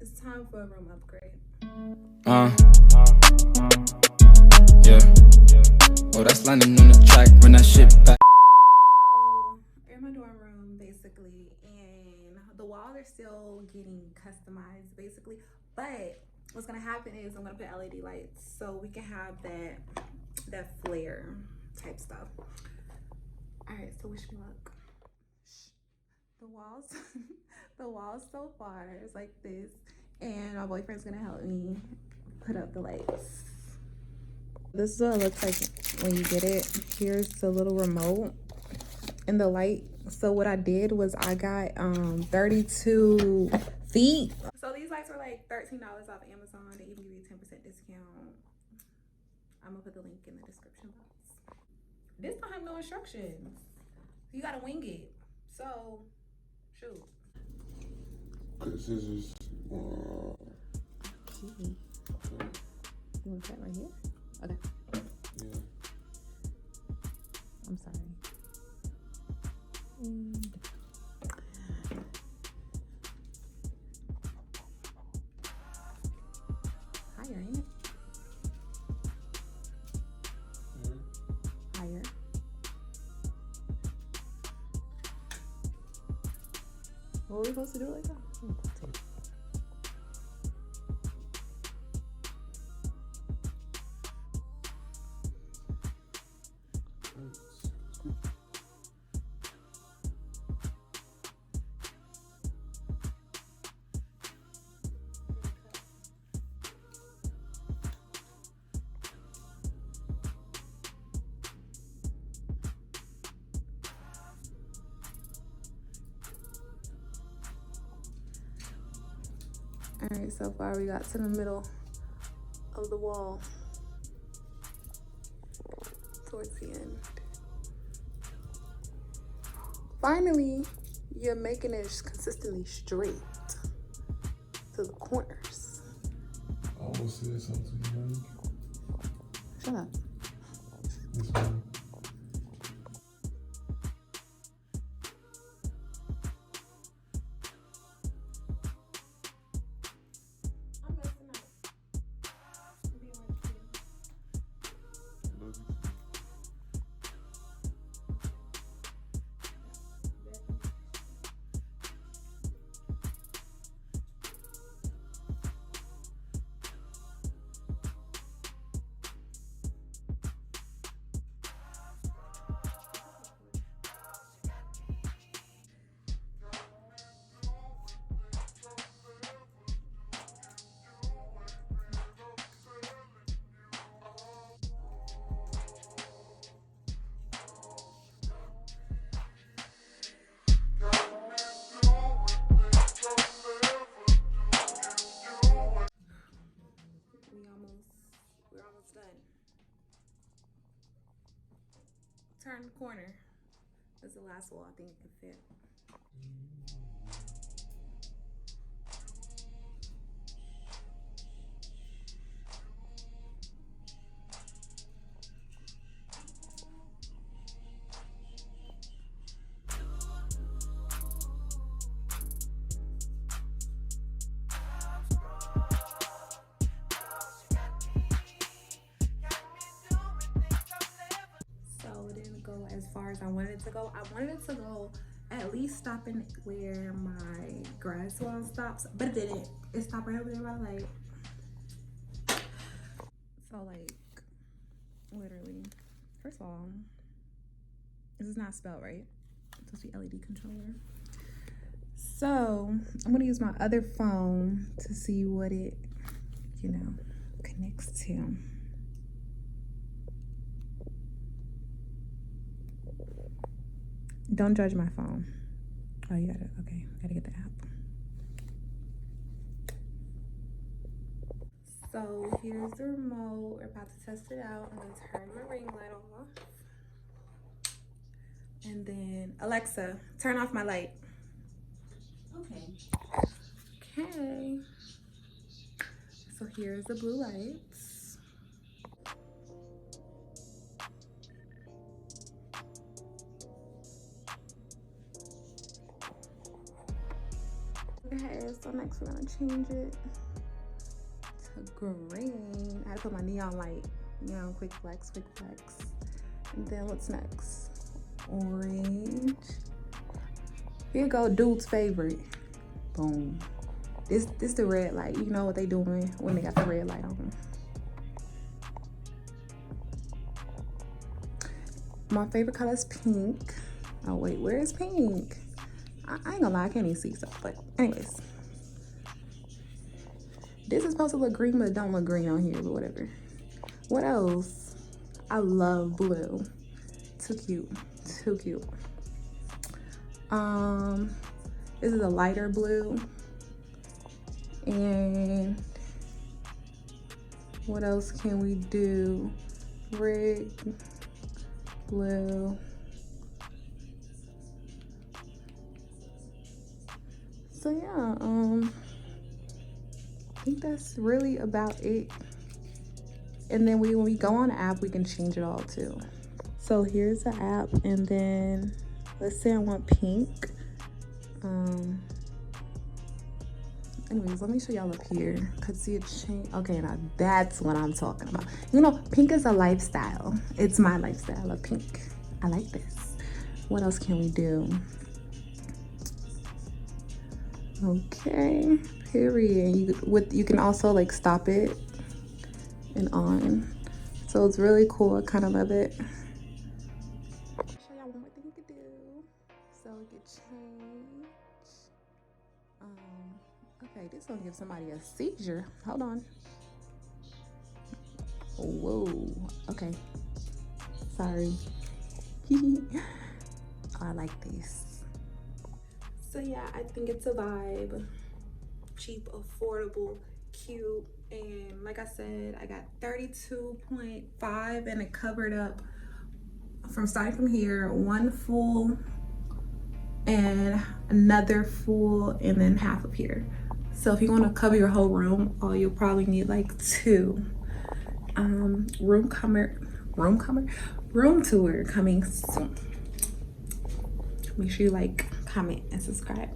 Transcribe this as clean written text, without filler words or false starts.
It's time for a room upgrade. Yeah. Oh, that's landing on the track. Run that shit back. So, we're in my dorm room, basically, and the walls are still getting customized, basically. But what's gonna happen is I'm gonna put LED lights so we can have that flare type stuff. All right, so wish me luck. The walls, the walls so far is like this, and my boyfriend's gonna help me put up the lights. This is what it looks like when you get it. Here's the little remote and the light. So what I did was I got 32 feet. So these lights were like $13 off Amazon. They even give you a 10% discount. I'm gonna put the link in the description box. This don't have no instructions. You gotta wing it. So, shoot. Cut scissors. Okay. You want to cut right here? Okay. Yeah. I'm sorry. And higher, ain't it? Higher. What were we supposed to do like that? All right, so far we got to the middle of the wall, towards the end. Finally, you're making it consistently straight to the corners. I almost said something to you. Shut up. This one. I'm messing up. I'm being like you. Love you. We're almost done. Turn the corner. That's the last wall I think it could fit. So it didn't go as far as I wanted it to go. I wanted it to go at least stopping where my grass wall stops, but it didn't. It stopped right over there by the light. So like, literally, first of all, this is not spelled right. It's supposed to be LED controller. So I'm gonna use my other phone to see what it, connects to. Don't judge my phone. Oh, you gotta get the app. So here's the remote. We're about to test it out. I'm gonna turn my ring light off. And then, Alexa, turn off my light. Okay. So here's the blue lights. Okay, so So next we're gonna change it to green. I had to put my neon light, neon quick flex. And then what's next? Orange. Here you go, dude's favorite. Boom. This the red light. You know what they doing when they got the red light on. My favorite color is pink. Oh wait, where is pink? I ain't gonna lie, I can't even see stuff, but anyways. This is supposed to look green, but it don't look green on here, but whatever. What else? I love blue. Too cute, too cute. This is a lighter blue. And what else can we do? Red, blue. So yeah, I think that's really about it. And then when we go on the app, we can change it all too. So here's the app, and then let's say I want pink. Anyways, let me show y'all up here. Could see it change. Okay, now that's what I'm talking about. You know, pink is a lifestyle. It's my lifestyle of pink. I like this. What else can we do? Okay, period. You can also like stop it and on. So it's really cool. I kind of love it. I'll show y'all one more thing you could do. So we could change. Okay, this gonna give somebody a seizure. Hold on. Whoa. Okay. Sorry. I like this. So yeah, I think it's a vibe. Cheap, affordable, cute, and like I said, I got 32.5 and it covered up from starting from here, one full and another full and then half up here. So if you want to cover your whole room, you'll probably need like 2. Room tour coming soon. Make sure you like, comment, and subscribe.